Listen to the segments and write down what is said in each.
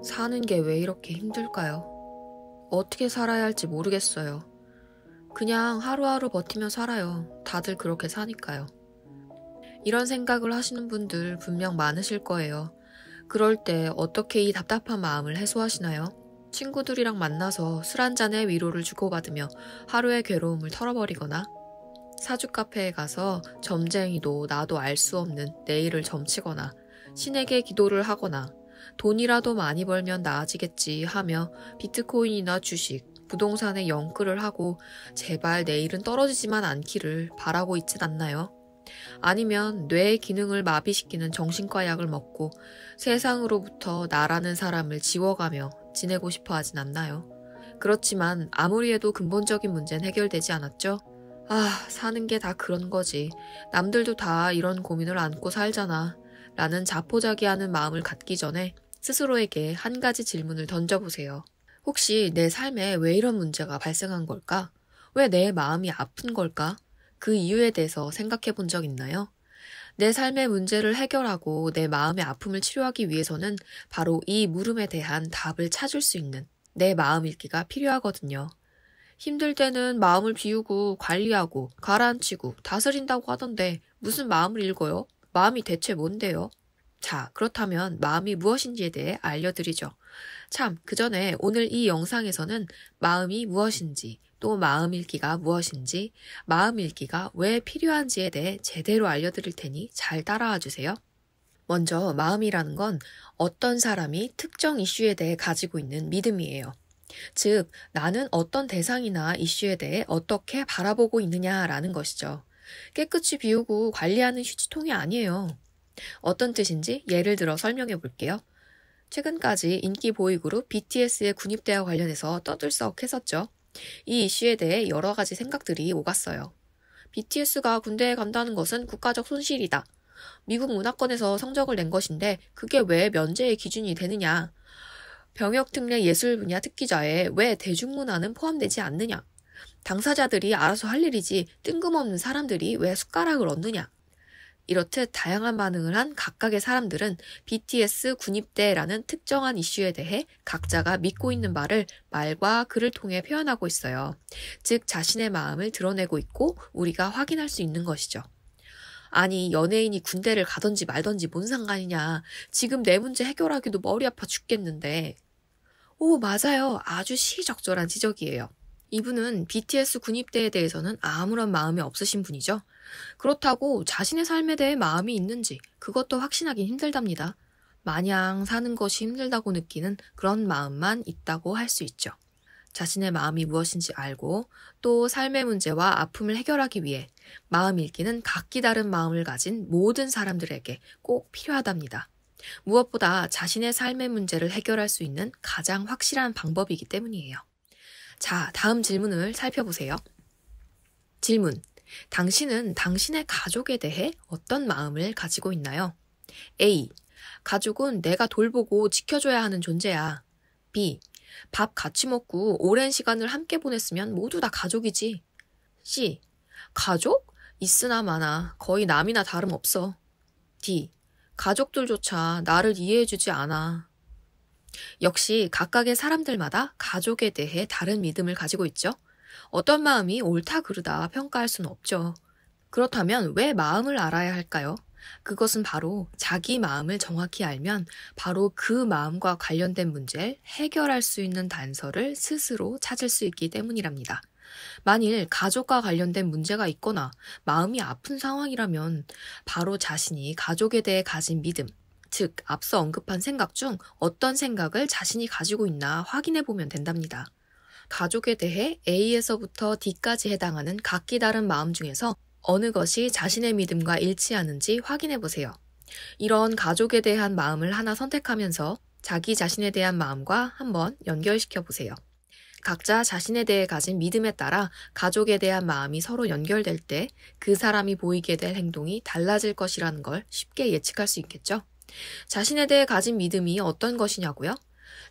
사는 게 왜 이렇게 힘들까요? 어떻게 살아야 할지 모르겠어요. 그냥 하루하루 버티며 살아요. 다들 그렇게 사니까요. 이런 생각을 하시는 분들 분명 많으실 거예요. 그럴 때 어떻게 이 답답한 마음을 해소하시나요? 친구들이랑 만나서 술 한 잔에 위로를 주고받으며 하루의 괴로움을 털어버리거나 사주 카페에 가서 점쟁이도 나도 알 수 없는 내일을 점치거나 신에게 기도를 하거나 돈이라도 많이 벌면 나아지겠지 하며 비트코인이나 주식, 부동산에 영끌을 하고 제발 내일은 떨어지지만 않기를 바라고 있진 않나요? 아니면 뇌의 기능을 마비시키는 정신과 약을 먹고 세상으로부터 나라는 사람을 지워가며 지내고 싶어 하진 않나요? 그렇지만 아무리 해도 근본적인 문제는 해결되지 않았죠? 사는 게 다 그런 거지. 남들도 다 이런 고민을 안고 살잖아. 라는 자포자기하는 마음을 갖기 전에 스스로에게 한 가지 질문을 던져보세요. 혹시 내 삶에 왜 이런 문제가 발생한 걸까? 왜 내 마음이 아픈 걸까? 그 이유에 대해서 생각해 본 적 있나요? 내 삶의 문제를 해결하고 내 마음의 아픔을 치료하기 위해서는 바로 이 물음에 대한 답을 찾을 수 있는 내 마음 읽기가 필요하거든요. 힘들 때는 마음을 비우고 관리하고 가라앉히고 다스린다고 하던데 무슨 마음을 읽어요? 마음이 대체 뭔데요? 자, 그렇다면 마음이 무엇인지에 대해 알려드리죠. 참, 그 전에 오늘 이 영상에서는 마음이 무엇인지, 또 마음 읽기가 무엇인지, 마음 읽기가 왜 필요한지에 대해 제대로 알려드릴 테니 잘 따라와 주세요. 먼저 마음이라는 건 어떤 사람이 특정 이슈에 대해 가지고 있는 믿음이에요. 즉, 나는 어떤 대상이나 이슈에 대해 어떻게 바라보고 있느냐라는 것이죠. 깨끗이 비우고 관리하는 휴지통이 아니에요. 어떤 뜻인지 예를 들어 설명해 볼게요. 최근까지 인기 보이그룹 BTS의 군입대와 관련해서 떠들썩했었죠. 이 이슈에 대해 여러 가지 생각들이 오갔어요. BTS가 군대에 간다는 것은 국가적 손실이다. 미국 문화권에서 성적을 낸 것인데 그게 왜 면제의 기준이 되느냐. 병역특례 예술 분야 특기자에 왜 대중문화는 포함되지 않느냐. 당사자들이 알아서 할 일이지 뜬금없는 사람들이 왜 숟가락을 얹느냐. 이렇듯 다양한 반응을 한 각각의 사람들은 BTS 군입대라는 특정한 이슈에 대해 각자가 믿고 있는 바를 말과 글을 통해 표현하고 있어요. 즉 자신의 마음을 드러내고 있고 우리가 확인할 수 있는 것이죠. 아니 연예인이 군대를 가든지 말든지 뭔 상관이냐. 지금 내 문제 해결하기도 머리 아파 죽겠는데. 오 맞아요. 아주 시적절한 지적이에요. 이분은 BTS 군입대에 대해서는 아무런 마음이 없으신 분이죠. 그렇다고 자신의 삶에 대해 마음이 있는지 그것도 확신하긴 힘들답니다. 마냥 사는 것이 힘들다고 느끼는 그런 마음만 있다고 할 수 있죠. 자신의 마음이 무엇인지 알고 또 삶의 문제와 아픔을 해결하기 위해 마음 읽기는 각기 다른 마음을 가진 모든 사람들에게 꼭 필요하답니다. 무엇보다 자신의 삶의 문제를 해결할 수 있는 가장 확실한 방법이기 때문이에요. 자, 다음 질문을 살펴보세요. 질문. 당신은 당신의 가족에 대해 어떤 마음을 가지고 있나요? A. 가족은 내가 돌보고 지켜줘야 하는 존재야. B. 밥 같이 먹고 오랜 시간을 함께 보냈으면 모두 다 가족이지. C. 가족? 있으나 마나 거의 남이나 다름없어. D. 가족들조차 나를 이해해주지 않아. 역시 각각의 사람들마다 가족에 대해 다른 믿음을 가지고 있죠. 어떤 마음이 옳다 그르다 평가할 수는 없죠. 그렇다면 왜 마음을 알아야 할까요? 그것은 바로 자기 마음을 정확히 알면 바로 그 마음과 관련된 문제를 해결할 수 있는 단서를 스스로 찾을 수 있기 때문이랍니다. 만일 가족과 관련된 문제가 있거나 마음이 아픈 상황이라면 바로 자신이 가족에 대해 가진 믿음, 즉 앞서 언급한 생각 중 어떤 생각을 자신이 가지고 있나 확인해 보면 된답니다. 가족에 대해 A에서부터 D까지 해당하는 각기 다른 마음 중에서 어느 것이 자신의 믿음과 일치하는지 확인해 보세요. 이런 가족에 대한 마음을 하나 선택하면서 자기 자신에 대한 마음과 한번 연결시켜 보세요. 각자 자신에 대해 가진 믿음에 따라 가족에 대한 마음이 서로 연결될 때 그 사람이 보이게 될 행동이 달라질 것이라는 걸 쉽게 예측할 수 있겠죠? 자신에 대해 가진 믿음이 어떤 것이냐고요?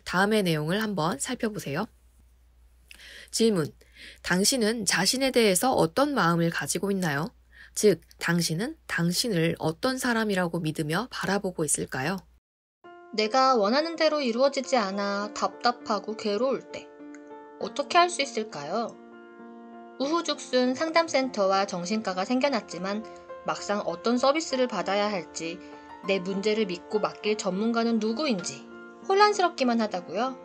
다음의 내용을 한번 살펴보세요. 질문. 당신은 자신에 대해서 어떤 마음을 가지고 있나요? 즉, 당신은 당신을 어떤 사람이라고 믿으며 바라보고 있을까요? 내가 원하는 대로 이루어지지 않아 답답하고 괴로울 때 어떻게 할 수 있을까요? 우후죽순 상담센터와 정신과가 생겨났지만 막상 어떤 서비스를 받아야 할지, 내 문제를 믿고 맡길 전문가는 누구인지 혼란스럽기만 하다고요?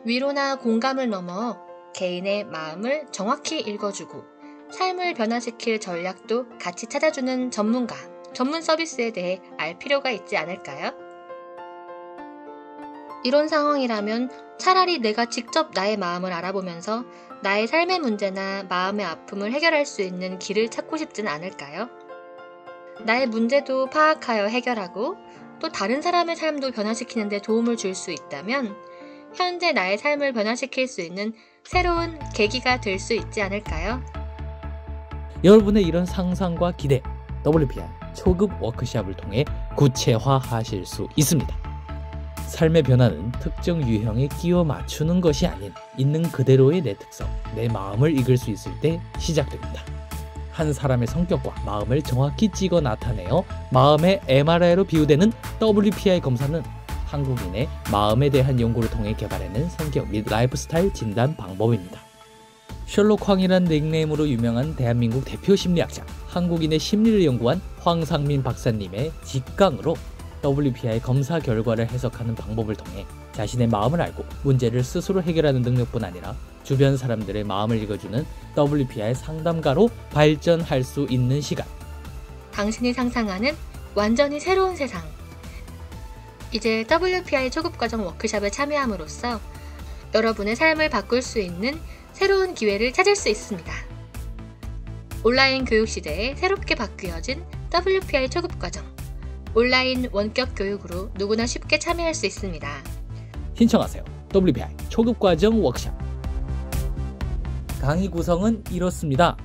위로나 공감을 넘어 개인의 마음을 정확히 읽어주고 삶을 변화시킬 전략도 같이 찾아주는 전문가, 전문 서비스에 대해 알 필요가 있지 않을까요? 이런 상황이라면 차라리 내가 직접 나의 마음을 알아보면서 나의 삶의 문제나 마음의 아픔을 해결할 수 있는 길을 찾고 싶진 않을까요? 나의 문제도 파악하여 해결하고 또 다른 사람의 삶도 변화시키는 데 도움을 줄 수 있다면 현재 나의 삶을 변화시킬 수 있는 새로운 계기가 될 수 있지 않을까요? 여러분의 이런 상상과 기대, WPI 초급 워크숍을 통해 구체화하실 수 있습니다. 삶의 변화는 특정 유형에 끼워 맞추는 것이 아닌 있는 그대로의 내 특성, 내 마음을 읽을 수 있을 때 시작됩니다. 한 사람의 성격과 마음을 정확히 찍어 나타내어 마음의 MRI로 비유되는 WPI 검사는 한국인의 마음에 대한 연구를 통해 개발해낸 성격 및 라이프스타일 진단 방법입니다. 셜록 황이란 닉네임으로 유명한 대한민국 대표 심리학자, 한국인의 심리를 연구한 황상민 박사님의 직강으로 WPI 검사 결과를 해석하는 방법을 통해 자신의 마음을 알고 문제를 스스로 해결하는 능력뿐 아니라 주변 사람들의 마음을 읽어주는 WPI 상담가로 발전할 수 있는 시간. 당신이 상상하는 완전히 새로운 세상. 이제 WPI 초급과정 워크숍에 참여함으로써 여러분의 삶을 바꿀 수 있는 새로운 기회를 찾을 수 있습니다. 온라인 교육 시대에 새롭게 바뀌어진 WPI 초급과정. 온라인 원격 교육으로 누구나 쉽게 참여할 수 있습니다. 신청하세요. WPI 초급과정 워크숍. 강의 구성은 이렇습니다.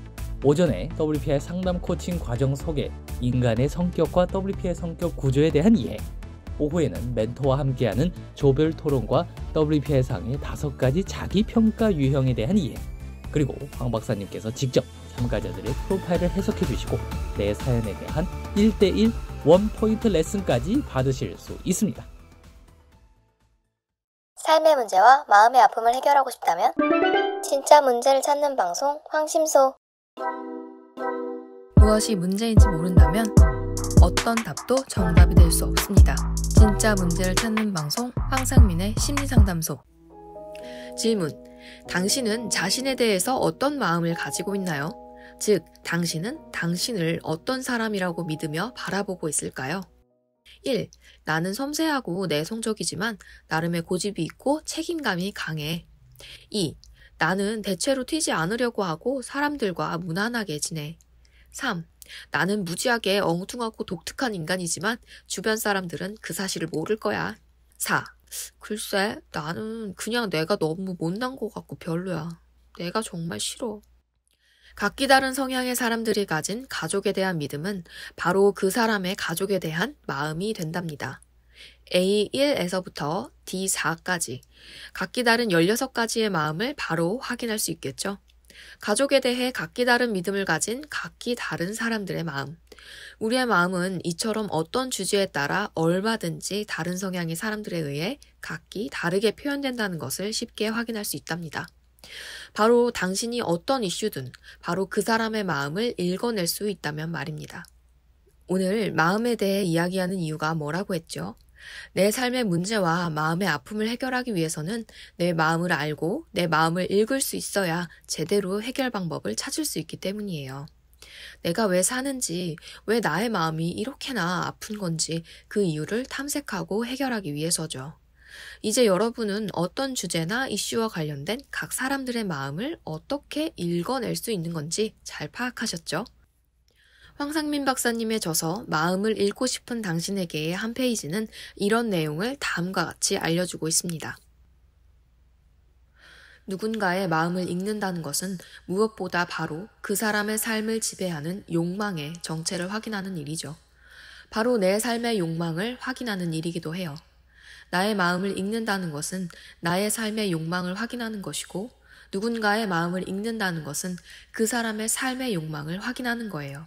오전에 WPI 상담 코칭 과정 소개, 인간의 성격과 WPI 성격 구조에 대한 이해. 오후에는 멘토와 함께하는 조별 토론과 WPI 상의 5가지 자기평가 유형에 대한 이해. 그리고 황 박사님께서 직접 참가자들의 프로파일을 해석해 주시고 내 사연에 대한 1:1 원포인트 레슨까지 받으실 수 있습니다. 삶의 문제와 마음의 아픔을 해결하고 싶다면 진짜 문제를 찾는 방송 황심소. 무엇이 문제인지 모른다면 어떤 답도 정답이 될 수 없습니다. 진짜 문제를 찾는 방송 황상민의 심리상담소. 질문: 당신은 자신에 대해서 어떤 마음을 가지고 있나요? 즉, 당신은 당신을 어떤 사람이라고 믿으며 바라보고 있을까요? 1. 나는 섬세하고 내성적이지만 나름의 고집이 있고 책임감이 강해. 2. 나는 대체로 튀지 않으려고 하고 사람들과 무난하게 지내. 3. 나는 무지하게 엉뚱하고 독특한 인간이지만 주변 사람들은 그 사실을 모를 거야. 4. 글쎄, 나는 그냥 내가 너무 못난 것 같고 별로야. 내가 정말 싫어. 각기 다른 성향의 사람들이 가진 가족에 대한 믿음은 바로 그 사람의 가족에 대한 마음이 된답니다. A1에서부터 D4까지 각기 다른 16가지의 마음을 바로 확인할 수 있겠죠. 가족에 대해 각기 다른 믿음을 가진 각기 다른 사람들의 마음. 우리의 마음은 이처럼 어떤 주제에 따라 얼마든지 다른 성향의 사람들에 의해 각기 다르게 표현된다는 것을 쉽게 확인할 수 있답니다. 바로 당신이 어떤 이슈든 바로 그 사람의 마음을 읽어낼 수 있다면 말입니다. 오늘 마음에 대해 이야기하는 이유가 뭐라고 했죠? 내 삶의 문제와 마음의 아픔을 해결하기 위해서는 내 마음을 알고 내 마음을 읽을 수 있어야 제대로 해결 방법을 찾을 수 있기 때문이에요. 내가 왜 사는지, 왜 나의 마음이 이렇게나 아픈 건지 그 이유를 탐색하고 해결하기 위해서죠. 이제 여러분은 어떤 주제나 이슈와 관련된 각 사람들의 마음을 어떻게 읽어낼 수 있는 건지 잘 파악하셨죠? 황상민 박사님의 저서 마음을 읽고 싶은 당신에게의 한 페이지는 이런 내용을 다음과 같이 알려주고 있습니다. 누군가의 마음을 읽는다는 것은 무엇보다 바로 그 사람의 삶을 지배하는 욕망의 정체를 확인하는 일이죠. 바로 내 삶의 욕망을 확인하는 일이기도 해요. 나의 마음을 읽는다는 것은 나의 삶의 욕망을 확인하는 것이고, 누군가의 마음을 읽는다는 것은 그 사람의 삶의 욕망을 확인하는 거예요.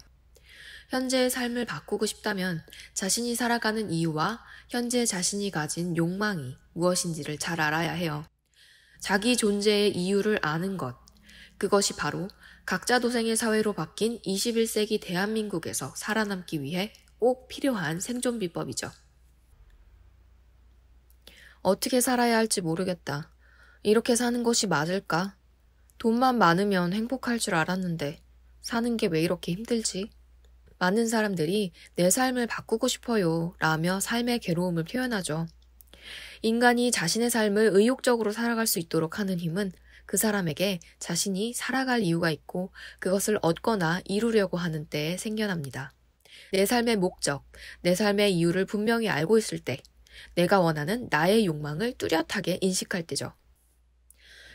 현재의 삶을 바꾸고 싶다면 자신이 살아가는 이유와 현재 자신이 가진 욕망이 무엇인지를 잘 알아야 해요. 자기 존재의 이유를 아는 것, 그것이 바로 각자 도생의 사회로 바뀐 21세기 대한민국에서 살아남기 위해 꼭 필요한 생존 비법이죠. 어떻게 살아야 할지 모르겠다. 이렇게 사는 것이 맞을까? 돈만 많으면 행복할 줄 알았는데 사는 게 왜 이렇게 힘들지? 많은 사람들이 내 삶을 바꾸고 싶어요 라며 삶의 괴로움을 표현하죠. 인간이 자신의 삶을 의욕적으로 살아갈 수 있도록 하는 힘은 그 사람에게 자신이 살아갈 이유가 있고 그것을 얻거나 이루려고 하는 때에 생겨납니다. 내 삶의 목적, 내 삶의 이유를 분명히 알고 있을 때 내가 원하는 나의 욕망을 뚜렷하게 인식할 때죠.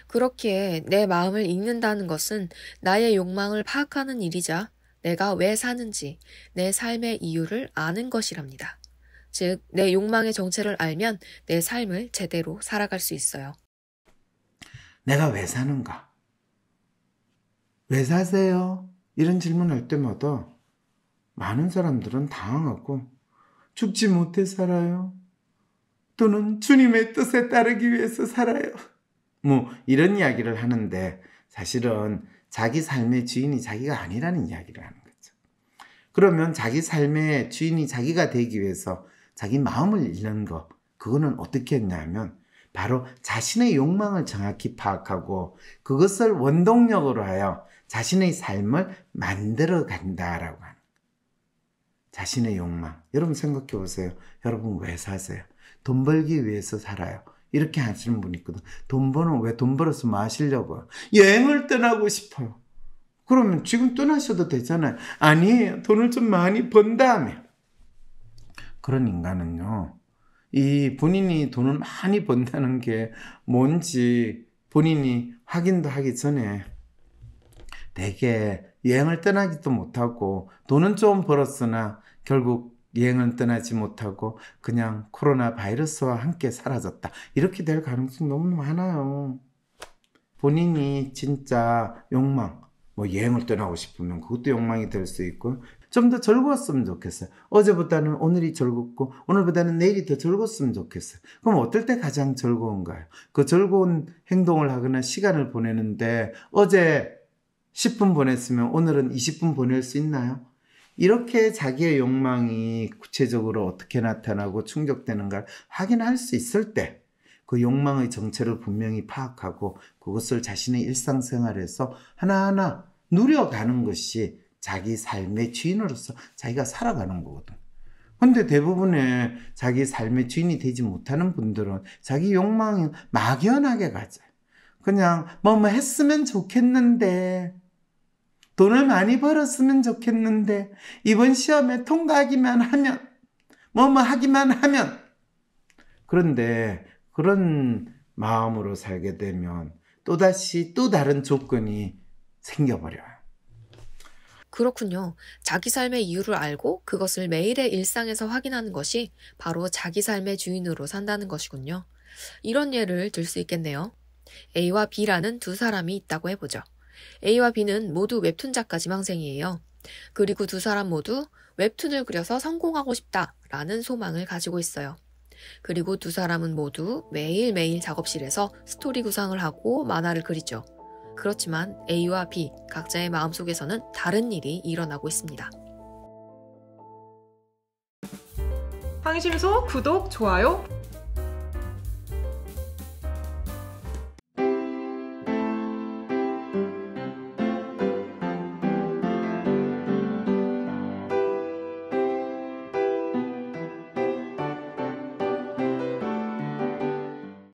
그렇기에 내 마음을 읽는다는 것은 나의 욕망을 파악하는 일이자 내가 왜 사는지 내 삶의 이유를 아는 것이랍니다. 즉, 내 욕망의 정체를 알면 내 삶을 제대로 살아갈 수 있어요. 내가 왜 사는가? 왜 사세요? 이런 질문할 때마다 많은 사람들은 당황하고 죽지 못해 살아요. 또는 주님의 뜻에 따르기 위해서 살아요. 이런 이야기를 하는데 사실은 자기 삶의 주인이 자기가 아니라는 이야기를 하는 거죠. 그러면 자기 삶의 주인이 자기가 되기 위해서 자기 마음을 잃는 거, 그거는 어떻게 했냐면 바로 자신의 욕망을 정확히 파악하고 그것을 원동력으로 하여 자신의 삶을 만들어 간다라고 하는 거예요. 자신의 욕망. 여러분 생각해 보세요. 여러분 왜 사세요? 돈 벌기 위해서 살아요. 이렇게 하시는 분이 있거든. 왜 돈 벌어서 뭐 하시려고요? 여행을 떠나고 싶어요. 그러면 지금 떠나셔도 되잖아요. 아니에요. 돈을 좀 많이 번 다음에. 그런 인간은요, 이 본인이 돈을 많이 번다는 게 뭔지 본인이 확인도 하기 전에 되게 여행을 떠나기도 못하고 돈은 좀 벌었으나 결국 여행은 떠나지 못하고 그냥 코로나 바이러스와 함께 사라졌다. 이렇게 될 가능성이 너무 많아요. 본인이 진짜 욕망, 여행을 떠나고 싶으면 그것도 욕망이 될 수 있고 좀 더 즐거웠으면 좋겠어요. 어제보다는 오늘이 즐겁고 오늘보다는 내일이 더 즐거웠으면 좋겠어요. 그럼 어떨 때 가장 즐거운가요? 그 즐거운 행동을 하거나 시간을 보내는데 어제 10분 보냈으면 오늘은 20분 보낼 수 있나요? 이렇게 자기의 욕망이 구체적으로 어떻게 나타나고 충족되는가를 확인할 수 있을 때 그 욕망의 정체를 분명히 파악하고 그것을 자신의 일상생활에서 하나하나 누려가는 것이 자기 삶의 주인으로서 자기가 살아가는 거거든. 근데 대부분의 자기 삶의 주인이 되지 못하는 분들은 자기 욕망이 막연하게 가져요. 그냥 뭐 했으면 좋겠는데, 돈을 많이 벌었으면 좋겠는데, 이번 시험에 통과하기만 하면, 하기만 하면. 그런데 그런 마음으로 살게 되면 또다시 또 다른 조건이 생겨버려요. 그렇군요. 자기 삶의 이유를 알고 그것을 매일의 일상에서 확인하는 것이 바로 자기 삶의 주인으로 산다는 것이군요. 이런 예를 들 수 있겠네요. A와 B라는 두 사람이 있다고 해보죠. A와 B는 모두 웹툰 작가 지망생이에요. 그리고 두 사람 모두 웹툰을 그려서 성공하고 싶다라는 소망을 가지고 있어요. 그리고 두 사람은 모두 매일매일 작업실에서 스토리 구상을 하고 만화를 그리죠. 그렇지만 A와 B 각자의 마음속에서는 다른 일이 일어나고 있습니다. 황심소 구독, 좋아요